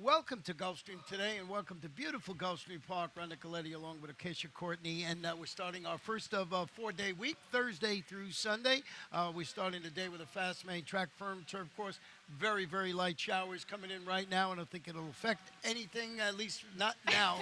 Welcome to Gulfstream today, and welcome to beautiful Gulfstream Park. Ron Nicoletti along with Acacia Courtney, and we're starting our first of a four-day week, Thursday through Sunday. We're starting the day with a fast main track firm turf course. Very, very light showers coming in right now. I don't think it'll affect anything, at least not now,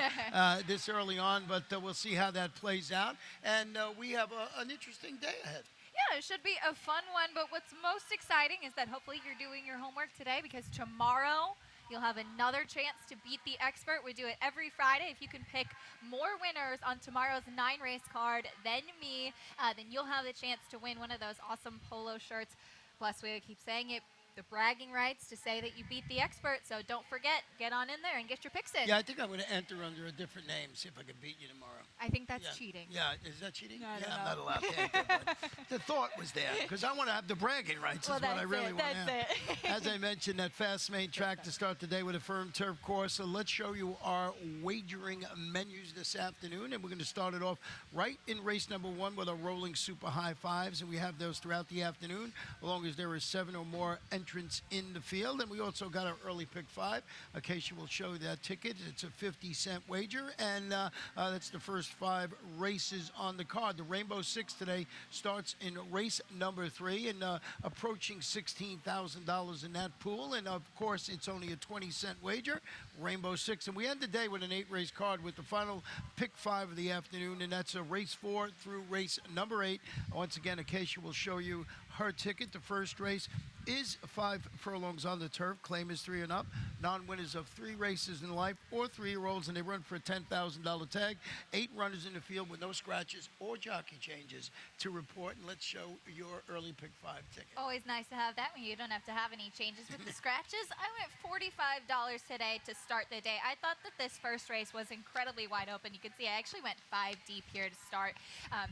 this early on, but we'll see how that plays out. And we have an interesting day ahead. Yeah, it should be a fun one, but what's most exciting is that hopefully you're doing your homework today, because tomorrow you'll have another chance to beat the expert. We do it every Friday. If you can pick more winners on tomorrow's 9-race card than me, then you'll have the chance to win one of those awesome polo shirts. Plus, we keep saying it, the bragging rights to say that you beat the expert. So don't forget, get on in there and get your picks in. Yeah, I think I'm going to enter under a different name, see if I can beat you tomorrow. I think that's cheating. Yeah, is that cheating? No, I'm no. not allowed to enter, but the thought was there, because I want to have the bragging rights, is what I really want to have. That's it. As I mentioned, that fast main track to start the day with a firm turf course. So let's show you our wagering menus this afternoon, and we're going to start it off right in race number 1 with our rolling super high fives, and we have those throughout the afternoon, as long as there is 7 or more entrants in the field. And we also got our early pick 5. Acacia will show that ticket. It's a 50-cent wager, and that's the first 5 races on the card. The Rainbow Six today starts in race number 3, and approaching $16,000 in that pool. And of course, it's only a 20-cent wager, Rainbow Six. And we end the day with an 8-race card with the final pick 5 of the afternoon, and that's a race 4 through race number 8. Once again, Acacia will show you her ticket. The first race is 5 furlongs on the turf. Claim is 3 and up. Non-winners of 3 races in life or 3-year-olds, and they run for a $10,000 tag. 8 runners in the field with no scratches or jockey changes to report. And let's show your early pick 5 ticket. Always nice to have that when you don't have to have any changes with the scratches. I went $45 today to start the day. I thought that this first race was incredibly wide open. You can see I actually went 5 deep here to start.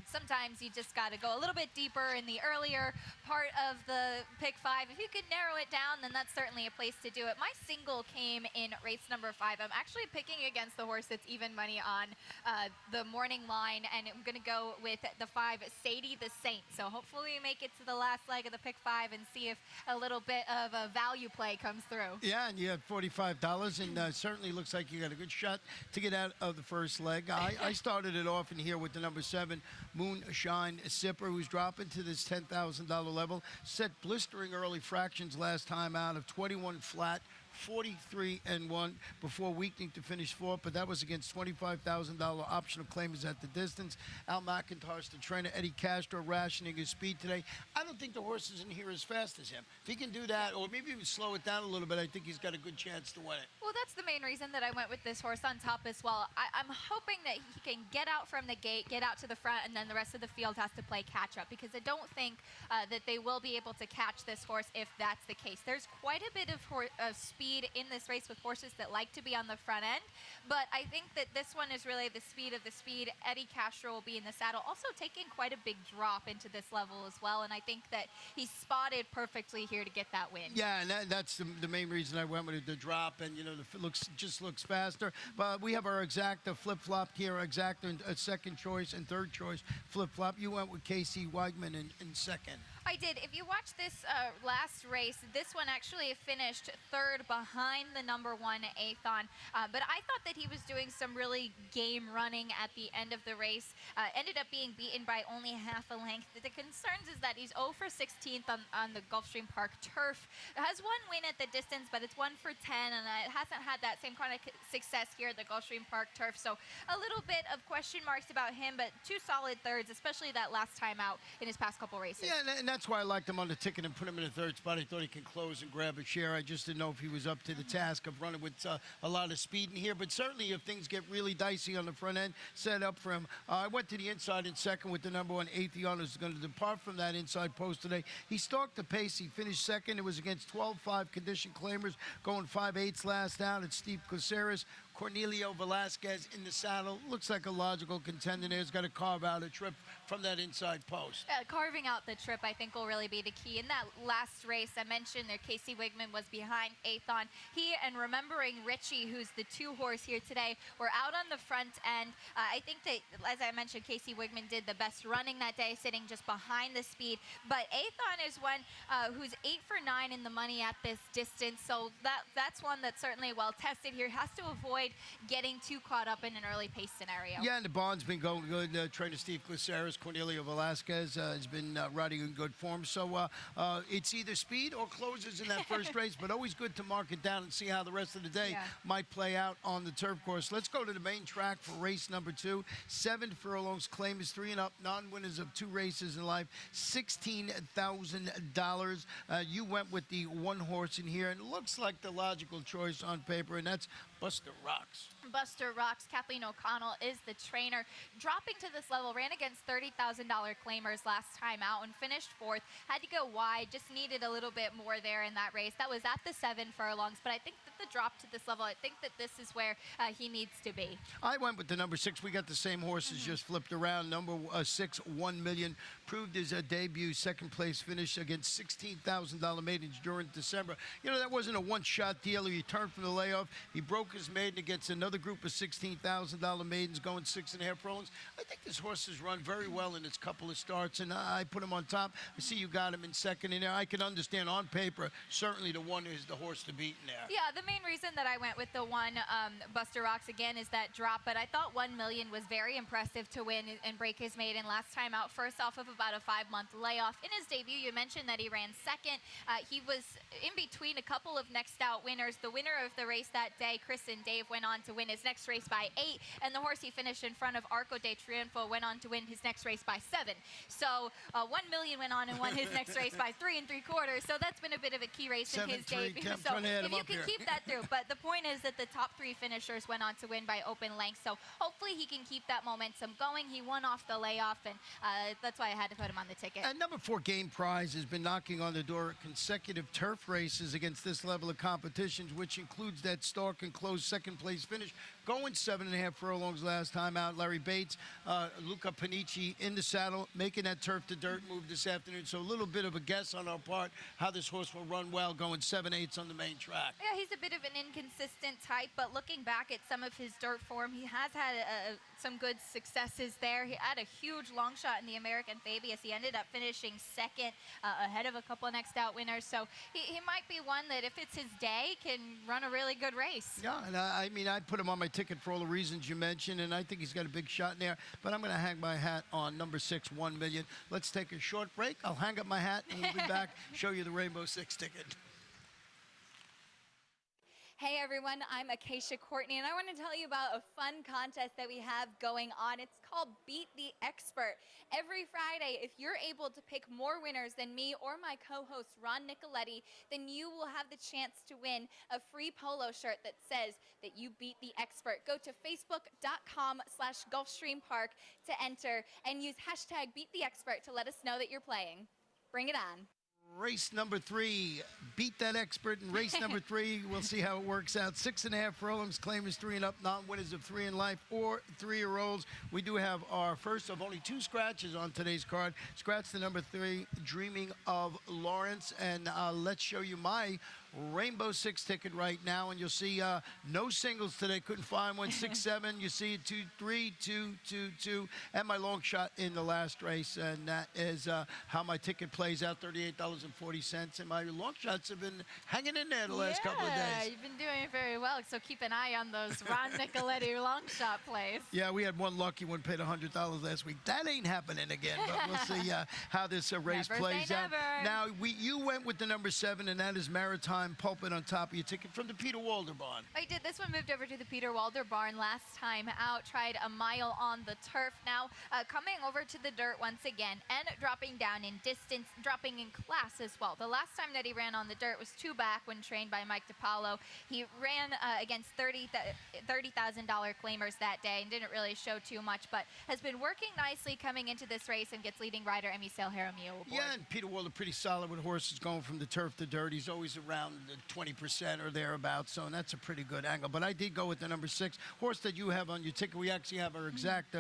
Sometimes you just got to go a little bit deeper in the earlier part of the pick 5. If you could narrow it down, then that's certainly a place to do it. My single came in race number 5. I'm actually picking against the horse that's even money on the morning line, and I'm going to go with the 5, Sadie the Saint. So hopefully we make it to the last leg of the pick 5 and see if a little bit of a value play comes through. Yeah, and you have $45, and certainly looks like you got a good shot to get out of the first leg. I started it off in here with the number 7, Moonshine Sipper, who's dropping to this $10,000 level. Set blistering early fractions last time out of 21 flat, 43-1 before weakening to finish 4th, but that was against $25,000 optional claimers at the distance. Al McIntosh, the trainer, Eddie Castro, rationing his speed today. I don't think the horse is in here as fast as him. If he can do that, or maybe even slow it down a little bit, I think he's got a good chance to win it. Well, that's the main reason that I went with this horse on top as well. I'm hoping that he can get out from the gate, get out to the front, and then the rest of the field has to play catch up, because I don't think that they will be able to catch this horse if that's the case. There's quite a bit of speed in this race with horses that like to be on the front end, but I think that this one is really the speed of the speed. Eddie Castro will be in the saddle, also taking quite a big drop into this level as well, and I think that he's spotted perfectly here to get that win. Yeah, and that's the main reason I went with the drop, and the looks faster. But we have our exacta flip-flop here, exacta second choice and third choice flip-flop. You went with Casey Weigman in second. I did. If you watch this last race, this one actually finished 3rd behind the number 1 Athon. But I thought that he was doing some really game running at the end of the race. Ended up being beaten by only half a length. The concerns is that he's 0 for 16th on the Gulfstream Park turf. Has 1 win at the distance, but it's 1 for 10, and it hasn't had that same kind of success here at the Gulfstream Park turf. So a little bit of question marks about him, but 2 solid thirds, especially that last time out in his past couple races. Yeah, and that's why I liked him on the ticket and put him in the 3rd spot. I thought he could close and grab a share. I just didn't know if he was up to the task of running with a lot of speed in here. But certainly if things get really dicey on the front end, set up for him. I went to the inside in second with the number 1 Atheon, who's going to depart from that inside post today. He stalked the pace. He finished second. It was against 12-5 condition claimers, going 5/8 last out. It's Steve Caceres. Cornelio Velasquez in the saddle. Looks like a logical contender there. He's got to carve out a trip from that inside post. Carving out the trip, I think, will really be the key. In that last race, I mentioned that Casey Wigman was behind Athon. He and Remembering Richie, who's the 2-horse here today, were out on the front end. I think that, as I mentioned, Casey Wigman did the best running that day, sitting just behind the speed. But Athon is one who's 8 for 9 in the money at this distance. So that's one that's certainly well tested here. Has to avoid getting too caught up in an early pace scenario. Yeah, and the bond's been going good. Trainer Steve Glaceras, Cornelio Velasquez has been riding in good form. So it's either speed or closes in that first race, but always good to mark it down and see how the rest of the day might play out on the turf course. Let's go to the main track for race number 2. 7 furlongs, claim is 3 and up, non-winners of 2 races in life, $16,000. You went with the 1 horse in here, and it looks like the logical choice on paper, and that's Buster Rocks. Buster Rocks. Kathleen O'Connell is the trainer. Dropping to this level, ran against $30,000 claimers last time out and finished 4th. Had to go wide, just needed a little bit more there in that race. That was at the 7 furlongs, but I think that the drop to this level, I think that this is where he needs to be. I went with the number 6. We got the same horses, just flipped around. Number 6, $1 million, proved his debut, 2nd place finish against $16,000 maidens during December. You know, that wasn't a one-shot deal. He returned from the layoff. He broke his maiden against another group of $16,000 maidens going 6.5 furlongs. I think this horse has run very well in its couple of starts, and I put him on top. I see you got him in 2nd in there. I can understand on paper, certainly the 1 is the horse to beat in there. Yeah, the main reason that I went with the 1, Buster Rocks, again, is that drop, but I thought $1 million was very impressive to win and break his maiden last time out, first off of about a 5-month layoff. In his debut, you mentioned that he ran 2nd. He was in between a couple of next out winners. The winner of the race that day, Chris and Dave, went on to win his next race by 8, and the horse he finished in front of, Arco de Triunfo, went on to win his next race by 7. So $1 million went on and won his next race by 3 3/4. So that's been a bit of a key race in his debut. So if you can keep that through, but the point is that the top 3 finishers went on to win by open length. So hopefully he can keep that momentum going. He won off the layoff, and that's why I had to put him on the ticket. And number 4, Game Prize, has been knocking on the door of consecutive turf races against this level of competitions, which includes that Stark and Close 2nd place finish, going 7.5 furlongs last time out. Larry Bates, Luca Panici in the saddle, making that turf to dirt move this afternoon. So a little bit of a guess on our part how this horse will run well, going 7/8 on the main track. Yeah, he's a bit of an inconsistent type, but looking back at some of his dirt form, he has had some good successes there. He had a huge long shot in the American Fabius. He ended up finishing 2nd, ahead of a couple of next out winners. So he might be one that, if it's his day, can run a really good race. Yeah, and I mean, I put him on my ticket for all the reasons you mentioned, and I think he's got a big shot in there. But I'm going to hang my hat on number 6, $1 million. Let's take a short break. I'll hang up my hat, and we'll be back, show you the Rainbow 6 ticket. Hey everyone, I'm Acacia Courtney, and I want to tell you about a fun contest that we have going on. It's called Beat the Expert. Every Friday, if you're able to pick more winners than me or my co-host Ron Nicoletti, then you will have the chance to win a free polo shirt that says that you beat the expert. Go to facebook.com/GulfstreamPark to enter and use hashtag #BeatTheExpert to let us know that you're playing. Bring it on. Race number 3, Beat That Expert. In race number 3, we'll see how it works out. 6.5 furlongs, claimers 3 and up, non-winners of 3 in life or 3-year-olds. We do have our first of only 2 scratches on today's card. Scratch the number 3, Dreaming of Lawrence, and let's show you my Rainbow 6 ticket right now, and you'll see no singles today. Couldn't find one. 6, 7. You see 2, 3, 2, 2, 2, and my long shot in the last race, and that is how my ticket plays out. $38.40, and my long shots have been hanging in there the last couple of days. Yeah, you've been doing it very well. So keep an eye on those Ron Nicoletti long shot plays. Yeah, we had one lucky one paid $100 last week. That ain't happening again, but we'll see how this race Never plays say out. never. Now, you went with the number 7, and that is Maritime Pulpit on top of your ticket from the Peter Walder barn. I did. This one moved over to the Peter Walder barn last time out. Tried a mile on the turf. Now coming over to the dirt once again and dropping down in distance, dropping in class as well. The last time that he ran on the dirt was 2 back when trained by Mike DiPaolo. He ran against $30,000 claimers that day and didn't really show too much, but has been working nicely coming into this race and gets leading rider Emisael Jaramillo aboard. Yeah, and Peter Walder pretty solid with horses going from the turf to dirt. He's always around around 20% or thereabouts, so that's a pretty good angle. But I did go with the number 6 horse that you have on your ticket. We actually have our exact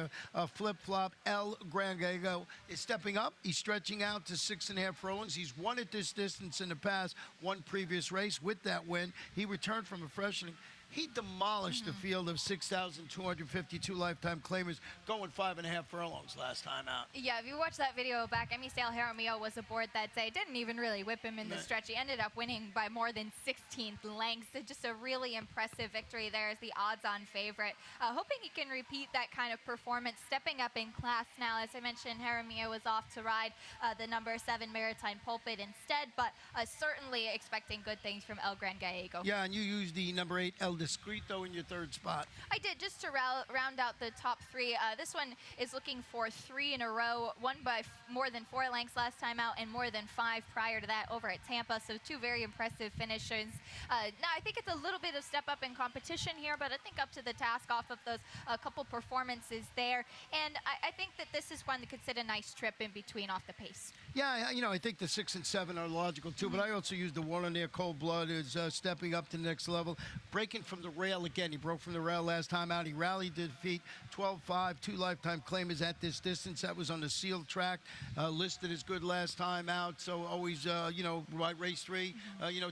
flip-flop. El Gran Gallego is stepping up. He's stretching out to 6.5 furlongs. He's won at this distance in the past, one previous race. With that win, he returned from a freshening. He demolished the field of 6,252 lifetime claimers, going 5.5 furlongs last time out. Yeah, if you watch that video back, Emisale Jaramillo was aboard that day. Didn't even really whip him in the stretch. He ended up winning by more than 16 lengths. Just a really impressive victory there as the odds-on favorite. Hoping he can repeat that kind of performance, stepping up in class now. As I mentioned, Jaramillo was off to ride the number 7 Maritime Pulpit instead, but certainly expecting good things from El Gran Gallego. Yeah, and you used the number 8 El Discreto in your third spot. I did, just to round out the top 3. This one is looking for 3 in a row, won by more than 4 lengths last time out and more than 5 prior to that over at Tampa. So 2 very impressive finishes. Now, I think it's a little bit of step up in competition here, but I think up to the task off of those couple performances there. And I think that this is one that could sit a nice trip in between off the pace. Yeah, I think the 6 and 7 are logical too, but I also used the one on there, Cold Blood, is stepping up to the next level, breaking from the rail again. He broke from the rail last time out. He rallied to defeat 12-5, 2 lifetime claimers at this distance. That was on the sealed track, listed as good last time out. So always, ride race 3,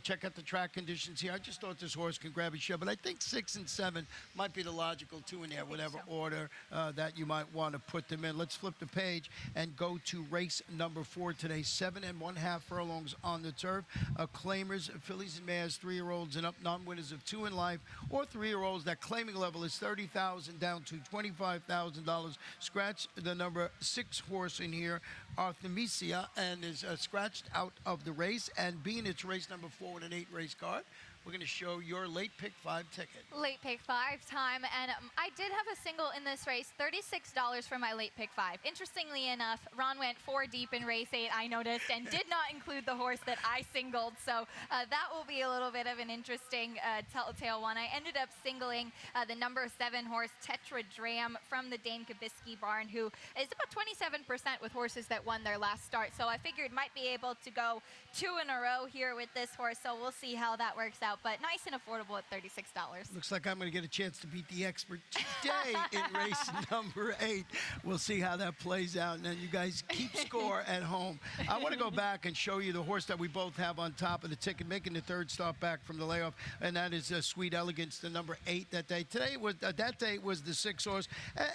check out the track conditions here. I just thought this horse can grab a share, but I think 6 and 7 might be the logical 2 in there, whatever order that you might want to put them in. Let's flip the page and go to race number 4 today. 7.5 furlongs on the turf. Claimers, fillies and mares, 3-year-olds and up, non-winners of 2 in life, or 3-year-olds. That claiming level is $30,000 down to $25,000. Scratch the number 6 horse in here, Artemisia, and is scratched out of the race. And being it's race number 4 with an 8 race card, we're going to show your late pick 5 ticket. Late pick 5 time, and I did have a single in this race, $36 for my late pick 5. Interestingly enough, Ron went 4 deep in race 8, I noticed, and did not include the horse that I singled, so that will be a little bit of an interesting telltale one. I ended up singling the number 7 horse, Tetra Dram, from the Dane Kabisky barn, who is about 27% with horses that won their last start, so I figured might be able to go 2 in a row here with this horse, so we'll see how that works out. But nice and affordable at $36. Looks like I'm going to get a chance to beat the expert today in race number 8. We'll see how that plays out. And then you guys keep score at home. I want to go back and show you the horse that we both have on top of the ticket, making the 3rd stop back from the layoff, and that is Sweet Elegance, the number 8 that day. Today was that day was the 6 horse,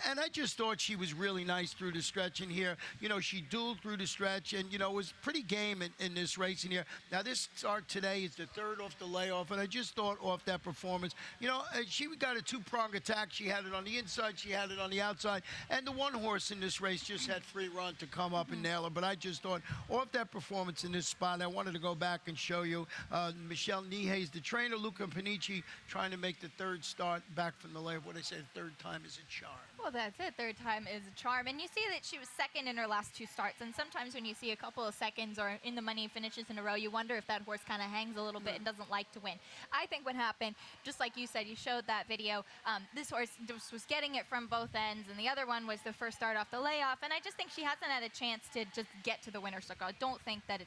and I just thought she was really nice through the stretch in here. She dueled through the stretch, and was pretty game in this race in here. Now this start today is the 3rd off the layoff. And I just thought off that performance, she got a 2-prong attack. She had it on the inside, she had it on the outside, and the 1 horse in this race just had free run to come up and nail her. But I just thought off that performance in this spot, I wanted to go back and show you Michelle Nihays, the trainer, Luca Panici, trying to make the 3rd start back from the layoff. What I say, 3rd time is a charm. Well, that's it. 3rd time is a charm. And you see that she was 2nd in her last 2 starts. And sometimes when you see a couple of seconds or in the money finishes in a row, you wonder if that horse kind of hangs a little bit and doesn't like to win. I think what happened, just like you said, you showed that video, this horse just was getting it from both ends, and the other one was the first start off the layoff. And I just think she hasn't had a chance to just get to the winner's circle. I don't think that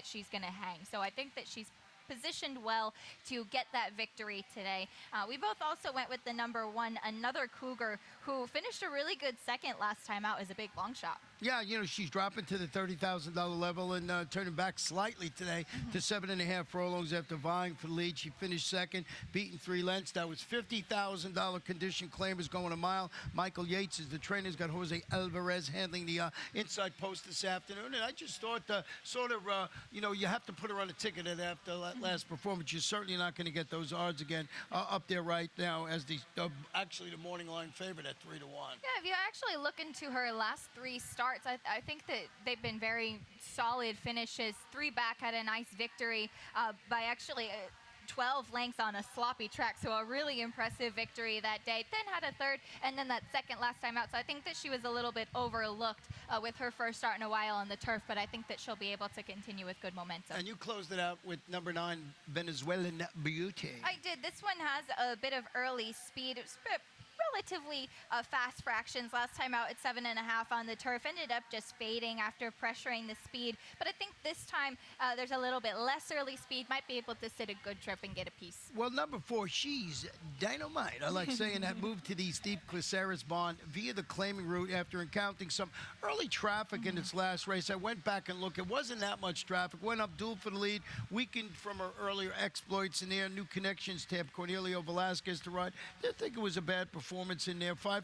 she's going to hang. So I think that she's positioned well to get that victory today. We both also went with the number 1, another Cougar, who finished a really good 2nd last time out as a big long shot. Yeah, she's dropping to the $30,000 level and turning back slightly today to 7.5 furlongs after vying for the lead. She finished 2nd, beaten 3 lengths. That was $50,000 condition claimers going a mile. Michael Yates is the trainer. He's got Jose Alvarez handling the inside post this afternoon. And I just thought you have to put her on a ticket after that last performance. You're certainly not going to get those odds again up there right now as actually the morning line favorite at 3-1. Yeah, if you actually look into her last 3 starts, I think that they've been very solid finishes. 3 back had a nice victory by actually 12 lengths on a sloppy track, so a really impressive victory that day. Then had a 3rd, and then that 2nd last time out. So I think that she was a little bit overlooked with her first start in a while on the turf, but I think that she'll be able to continue with good momentum. And you closed it out with number 9, Venezuelan Beauty. I did. This one has a bit of early speed. It was relatively fast fractions. Last time out at 7.5 on the turf, ended up just fading after pressuring the speed. But I think this time there's a little bit less early speed. Might be able to sit a good trip and get a piece. Well, number 4, she's dynamite. I like saying that. Moved to the steep Cliceris Bond via the claiming route after encountering some early traffic in its last race. I went back and looked. It wasn't that much traffic. Went up dual for the lead. Weakened from her earlier exploits in there. New connections tapped Cornelio Velasquez to ride. Didn't think it was a bad performance in there. 5-1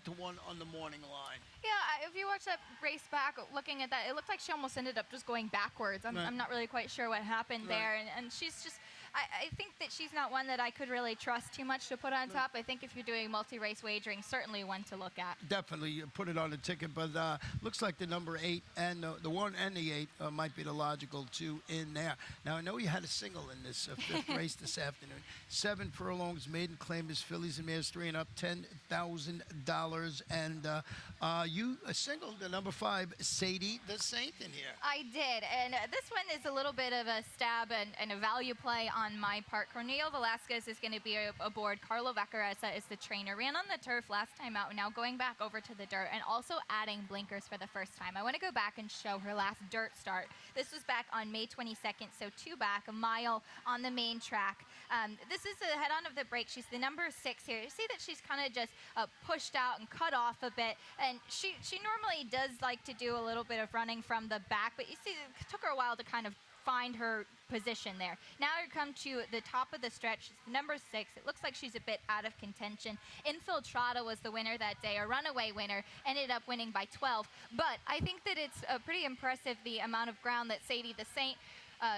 on the morning line. Yeah, if you watch that race back, looking at that, it looked like she almost ended up just going backwards. I'm not really quite sure what happened there. And she's just, I think that she's not one that I could really trust too much to put on top. I think if you're doing multi-race wagering, certainly one to look at. Definitely put it on the ticket, but looks like the number 8 and the 1 and the 8 might be the logical 2 in there. Now, I know you had a single in this 5th race this afternoon. 7 furlongs, maiden claim is fillies and mares 3 and up, $10,000. And you singled the number 5, Sadie the Saint, in here. I did, and this one is a little bit of a stab and a value play on my part. Cornelio Velasquez is going to be aboard. Carlo Vaccarezza is the trainer. Ran on the turf last time out, now going back over to the dirt and also adding blinkers for the first time. I want to go back and show her last dirt start. This was back on May 22nd, so 2 back, a mile on the main track. This is the head on of the break. She's the number 6 here. You see that she's kind of just pushed out and cut off a bit, and she normally does like to do a little bit of running from the back, but you see it took her a while to kind of find her position there. Now we come to the top of the stretch. It's number 6. It looks like she's a bit out of contention. Infiltrata was the winner that day, a runaway winner, ended up winning by 12. But I think that it's pretty impressive the amount of ground that Sadie the Saint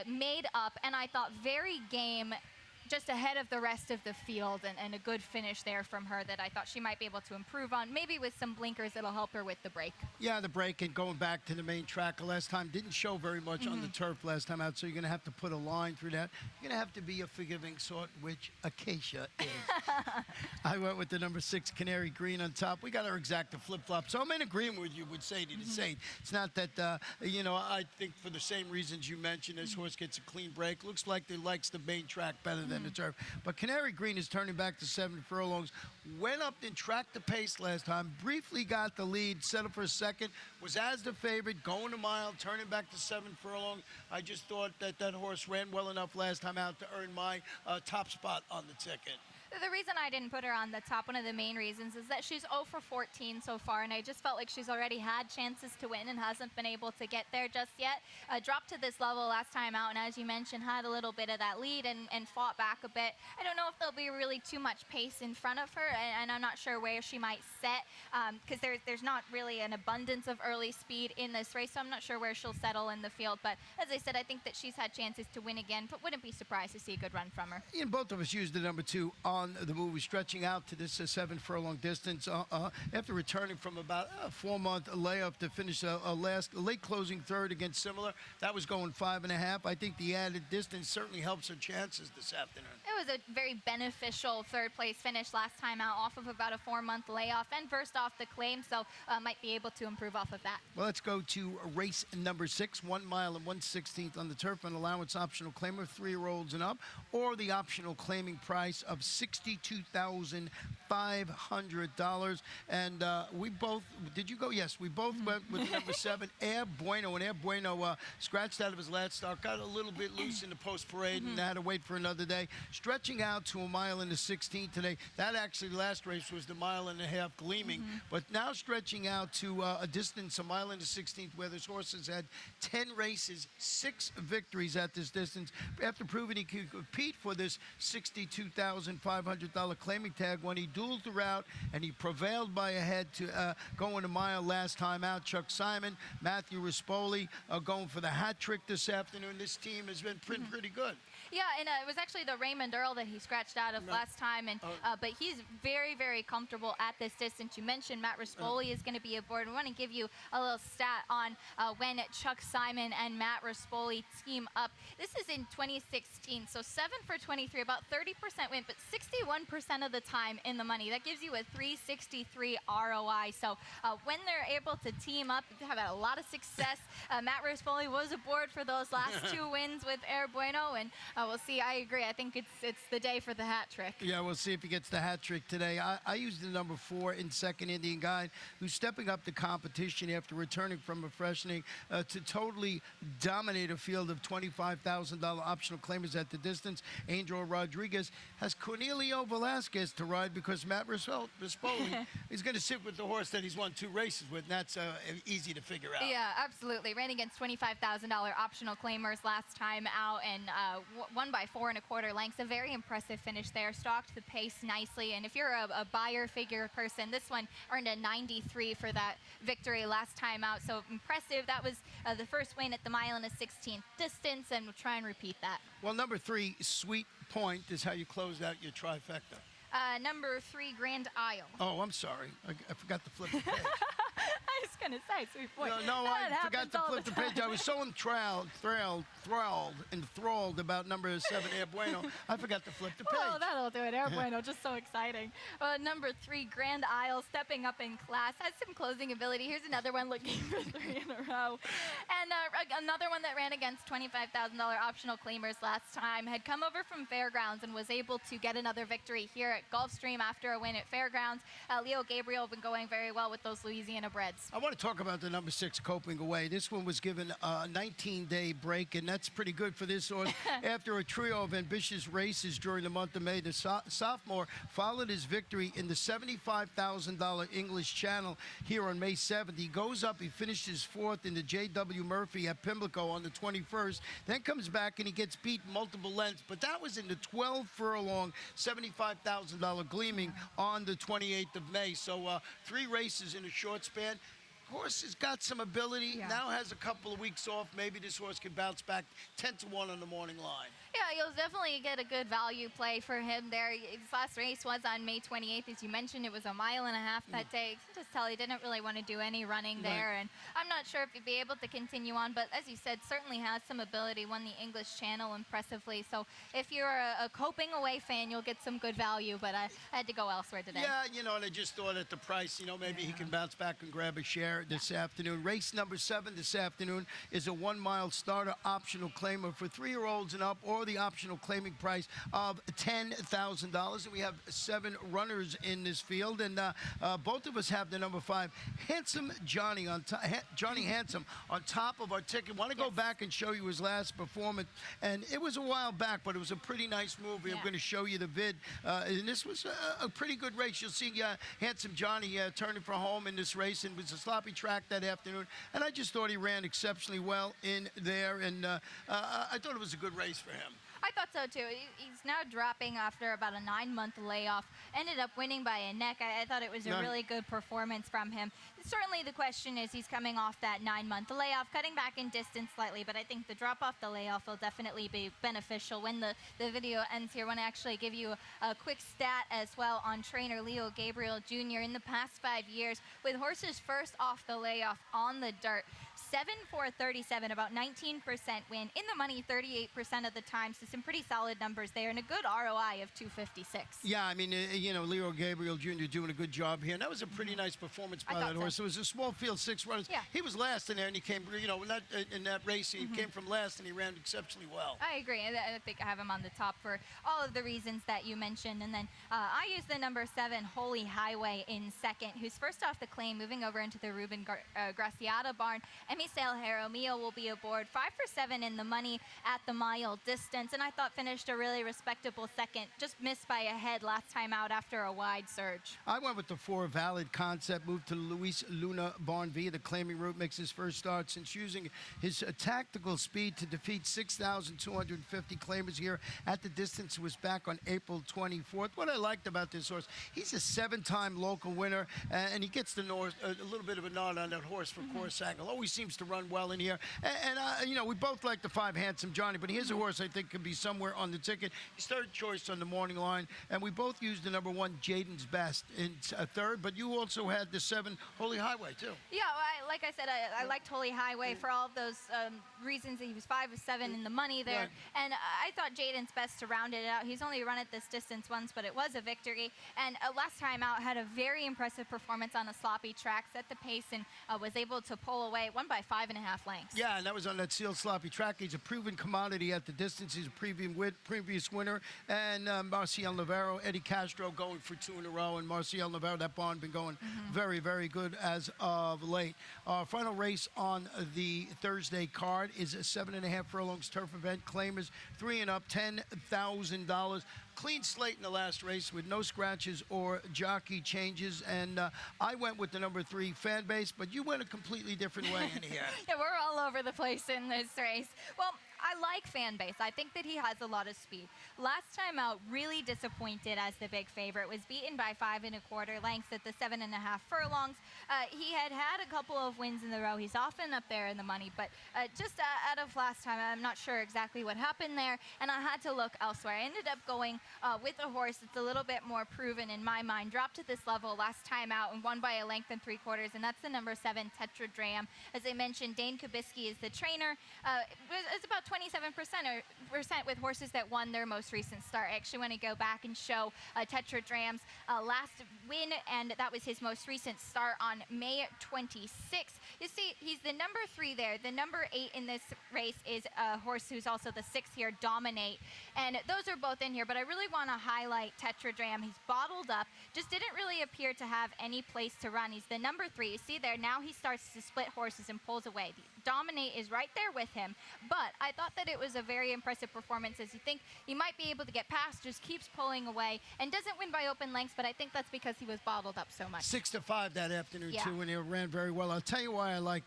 made up, and I thought very game, just ahead of the rest of the field, and a good finish there from her that I thought she might be able to improve on. Maybe with some blinkers, it'll help her with the break. Yeah, the break and going back to the main track last time didn't show very much on the turf last time out, so you're going to have to put a line through that. You're going to have to be a forgiving sort, which Acacia is. I went with the number 6, Canary Green on top. We got our exacta flip-flop, so I'm in agreement with you with Sadie the Saint. It's not that, I think for the same reasons you mentioned, this horse gets a clean break. Looks like they likes the main track better than the turf. But Canary Green is turning back to 7 furlongs. Went up and tracked the pace last time. Briefly got the lead. Settled for a second. Was as the favorite. Going a mile. Turning back to 7 furlongs. I just thought that horse ran well enough last time out to earn my top spot on the ticket. The reason I didn't put her on the top, one of the main reasons, is that she's 0 for 14 so far, and I just felt like she's already had chances to win and hasn't been able to get there just yet. Dropped to this level last time out, and as you mentioned, had a little bit of that lead and fought back a bit. I don't know if there'll be really too much pace in front of her, and I'm not sure where she might set, because there's not really an abundance of early speed in this race, so I'm not sure where she'll settle in the field. But as I said, I think that she's had chances to win again, but wouldn't be surprised to see a good run from her. And both of us used the number 2 on the move. We're stretching out to this 7 furlong distance after returning from about a 4-month layup to finish a late closing third against Similar. That was going 5.5. I think the added distance certainly helps her chances this afternoon. It was a very beneficial third place finish last time out, off of about a 4-month layoff, and first off the claim, so might be able to improve off of that. Well, let's go to race number 6, 1 mile and 1/16 on the turf, an allowance optional claim of 3-year-olds and up, or the optional claiming price of $62,500. And we both, did you go? Yes, we both went with number 7, Air Bueno. And Air Bueno scratched out of his last start, got a little bit loose in the post parade, and had to wait for another day. Stretching out to a mile and a 16 today. That actually, last race was the 1.5 gleaming, but now stretching out to a distance, a mile and a 16th, where this horse has had 10 races, 6 victories at this distance. After proving he could compete for this $62,500 claiming tag, when he dueled the route and he prevailed by a head to going a mile last time out. Chuck Simon, Matthew Rispoli going for the hat trick this afternoon. This team has been pretty good. Yeah, and it was actually the Raymond Earl that he scratched out of last time, and but he's very, very comfortable at this distance. You mentioned Matt Rispoli is going to be aboard. We want to give you a little stat on when Chuck Simon and Matt Rispoli team up. This is in 2016, so 7 for 23, about 30% win, but 61% of the time in the money. That gives you a 363 ROI. So when they're able to team up, they have had a lot of success. Matt Rispoli was aboard for those last 2 wins with Air Bueno, and We'll see. I agree. I think it's the day for the hat trick. Yeah, we'll see if he gets the hat trick today. I used the number 4 in Second Indian Guide, who's stepping up the competition after returning from a freshening to totally dominate a field of $25,000 optional claimers at the distance. Angel Rodriguez has Cornelio Velasquez to ride because Matt Rispoli is going to sit with the horse that he's won 2 races with, and that's easy to figure out. Yeah, absolutely. Ran against $25,000 optional claimers last time out and won by 4 1/4 lengths. A very impressive finish there. Stalked the pace nicely. And if you're a buyer figure person, this one earned a 93 for that victory last time out. So impressive. That was the first win at the mile and a 16th distance, and we'll try and repeat that. Well, number 3, Sweet Point, is how you close out your trifecta. Number 3, Grand Isle. Oh, I'm sorry. I forgot to flip the page. I was going to say, Sweet Point. No, I That forgot happens to all flip the page. I was so enthralled about number 7, Air Bueno. I forgot to flip the page. Well, that'll do it. Air Bueno, just so exciting. Number 3, Grand Isle, stepping up in class, has some closing ability. Here's another one looking for 3 in a row. And another one that ran against $25,000 optional claimers last time, had come over from Fairgrounds and was able to get another victory here at Gulfstream after a win at Fairgrounds. Leo Gabriel been going very well with those Louisiana breds. I want to talk about the number 6, Coping Away. This one was given a 19-day break, and that's pretty good for this horse. After a trio of ambitious races during the month of May, the sophomore followed his victory in the $75,000 English Channel here on May 7th. He goes up, he finishes 4th in the J.W. Murphy at Pimlico on the 21st, then comes back and he gets beat multiple lengths, but that was in the 12-furlong $75,000 Gleaming on the 28th of May. So 3 races in a short span. Horse has got some ability, now has a couple of weeks off. Maybe this horse can bounce back 10-1 on the morning line. Yeah, you'll definitely get a good value play for him there. His last race was on May 28th. As you mentioned, it was a mile and a half that day. You can just tell he didn't really want to do any running there. And I'm not sure if he'd be able to continue on, but as you said, certainly has some ability. Won the English Channel impressively. So if you're a Coping Away fan, you'll get some good value, but I had to go elsewhere today. Yeah, and I just thought at the price, maybe he can bounce back and grab a share this afternoon. Race number 7 this afternoon is a 1-mile starter optional claimer for 3-year-olds and up, or the optional claiming price of $10,000. And we have 7 runners in this field, and both of us have the number 5, Handsome Johnny Johnny Handsome on top of our ticket. Want to go back and show you his last performance, and it was a while back, but it was a pretty nice movie. I'm going to show you the vid, and this was a pretty good race. You'll see Handsome Johnny turning for home in this race, and it was a sloppy track that afternoon, and I just thought he ran exceptionally well in there, and I thought it was a good race for him. I thought so too. He's now dropping after about a 9-month layoff. Ended up winning by a neck. I thought it was a really good performance from him. Certainly the question is, he's coming off that 9-month layoff, cutting back in distance slightly, but I think the drop off the layoff will definitely be beneficial. When the video ends here, I want to actually give you a quick stat as well on trainer Leo Gabriel Jr. In the past 5 years, with horses first off the layoff on the dirt, 7-4-37, about 19% win. In the money 38% of the time, so some pretty solid numbers there, and a good ROI of 256. Yeah, I mean, Leo Gabriel Jr. doing a good job here. And that was a pretty nice performance by that horse. So. It was a small field, 6 runners. Yeah. He was last in there, and he came, in that race, he came from last, and he ran exceptionally well. I agree. I think I have him on the top for all of the reasons that you mentioned. And then I used the number 7, Holy Highway, in second, who's first off the claim, moving over into the Ruben Graciata barn. Emisel Jaramillo will be aboard. 5 for 7 in the money at the mile distance, and I thought finished a really respectable second. Just missed by a head last time out after a wide surge. I went with the 4, Valid Concept. Moved to Luis Luna barn via the claiming route. Makes his first start since using his tactical speed to defeat 6,250 claimers here at the distance. Was back on April 24th. What I liked about this horse, he's a 7-time local winner, and he gets the a little bit of a nod on that horse for course angle. Always seems to run well in here. And we both like the 5, Handsome Johnny, but here's a horse I think could be somewhere on the ticket. He's 3rd choice on the morning line, and we both used the number 1, Jaden's Best, in 3rd, but you also had the 7, Holy Holy Highway, too. Yeah, well, like I said, I liked Holy Highway for all of those reasons. He was 5 of 7 in the money there. Right. And I thought Jaden's best to round it out. He's only run it this distance once, but it was a victory. And last time out, had a very impressive performance on a sloppy track, set the pace, and was able to pull away. Won by 5.5 lengths. Yeah, and that was on that sealed sloppy track. He's a proven commodity at the distance. He's a previous winner. And Marcial Navarro, Eddie Castro going for 2 in a row. And Marcial Navarro, that barn been going very, very good as of late. Our final race on the Thursday card is a 7.5 furlongs turf event. Claimers 3 and up, $10,000. Clean slate in the last race with no scratches or jockey changes. And I went with the number 3 fan base, but you went a completely different way in here. Yeah, we're all over the place in this race. Well, I like fan base. I think that he has a lot of speed. Last time out, really disappointed as the big favorite. Was beaten by 5 1/4 lengths at the 7.5 furlongs. He had a couple of wins in the row. He's often up there in the money, but just out of last time, I'm not sure exactly what happened there, and I had to look elsewhere. I ended up going with a horse that's a little bit more proven in my mind. Dropped to this level last time out and won by a length and 3/4, and that's the number 7 Tetradram. As I mentioned, Dane Kubisky is the trainer. It's about 27% with horses that won their most recent start. I actually want to go back and show Tetradram's last win, and that was his most recent start on May 26th. You see, he's the number 3 there. The number 8 in this race is a horse who's also the 6th here, Dominate. And those are both in here, but I really want to highlight Tetradram. He's bottled up, just didn't really appear to have any place to run. He's the number 3. You see there, now he starts to split horses and pulls away. Dominate is right there with him, but I thought that it was a very impressive performance. As you think he might be able to get past, just keeps pulling away and doesn't win by open lengths, but I think that's because he was bottled up so much. 6 to 5 that afternoon, Yeah. too, and he ran very well. I'll tell you why I like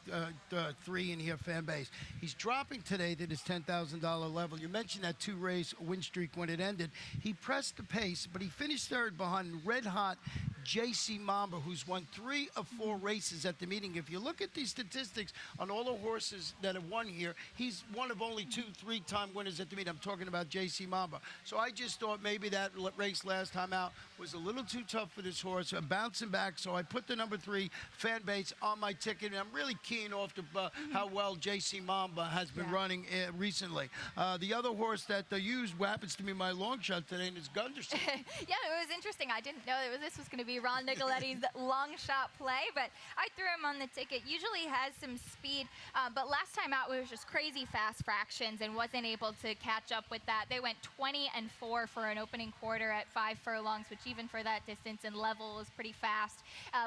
the 3 in here, fan base. He's dropping today to this $10,000 level. You mentioned that 2-race win streak when it ended. He pressed the pace, but he finished third behind red-hot J.C. Mamba, who's won 3 of 4 races at the meeting. If you look at these statistics on all the horses that have won here, he's one of only 2 3-time winners at the meeting. I'm talking about J.C. Mamba. So I just thought maybe that race last time out was a little too tough for this horse. I'm bouncing back, so I put the number 3 fan base on my ticket, and I'm really keen off to how well J.C. Mamba has been running recently. The other horse that they used happens to be my long shot today, and it's Gunderson. Yeah, it was interesting. I didn't know this was going to be Ron Nicoletti's long shot play, but I threw him on the ticket. Usually has some speed, but last time out it was just crazy fast fractions and wasn't able to catch up with that. They went 20 and 4 for an opening quarter at 5 furlongs, which even for that distance and level was pretty fast.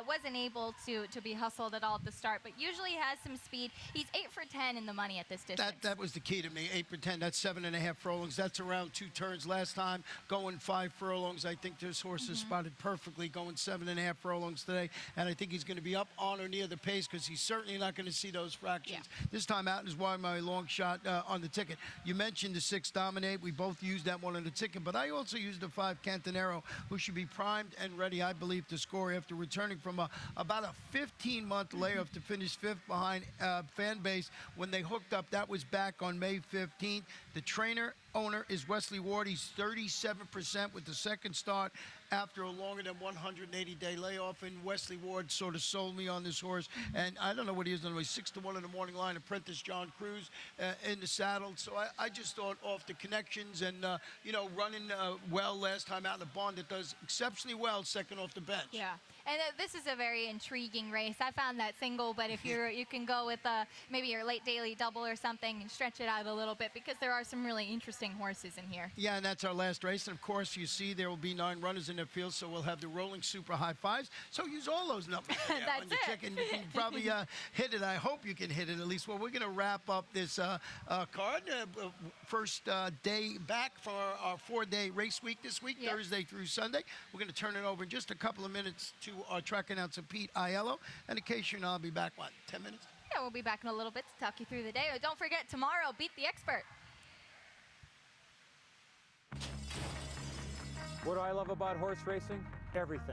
Wasn't able to be hustled at all at the start, but usually has some speed. He's 8 for 10 in the money at this distance. That was the key to me. 8 for 10. That's 7.5 furlongs. That's around 2 turns last time. Going 5 furlongs. I think this horse is spotted perfectly. Going 7.5 furlongs today, and I think he's going to be up on or near the pace because he's certainly not going to see those fractions. Yeah. This time out is why my long shot on the ticket. You mentioned the 6 Dominate. We both used that one on the ticket, but I also used the 5 Cantonero, who should be primed and ready, I believe, to score after returning from about a 15-month layoff to finish 5th behind fan base when they hooked up. That was back on May 15th. The trainer owner is Wesley Ward. He's 37% with the second start after a longer than 180-day layoff, and Wesley Ward sort of sold me on this horse. And I don't know what he is anyway, 6 to 1 in the morning line. Apprentice John Cruz in the saddle. So I just thought off the connections and running well last time out in the barn that does exceptionally well second off the bench. Yeah. And this is a very intriguing race. I found that single, but if you can go with maybe your late daily double or something and stretch it out a little bit because there are some really interesting horses in here. Yeah, and that's our last race. And, of course, you see there will be 9 runners in the field, so we'll have the rolling super high fives. So use all those numbers That's on your it. chicken. You can probably hit it. I hope you can hit it at least. Well, we're going to wrap up this card. First day back for our 4-day race week this week, Yep. Thursday through Sunday. We're going to turn it over in just a couple of minutes to our track announcer, Pete Aiello. And in case you're not, I'll be back, 10 minutes? Yeah, we'll be back in a little bit to talk you through the day. Oh, don't forget, tomorrow, Beat the Expert. What do I love about horse racing? Everything.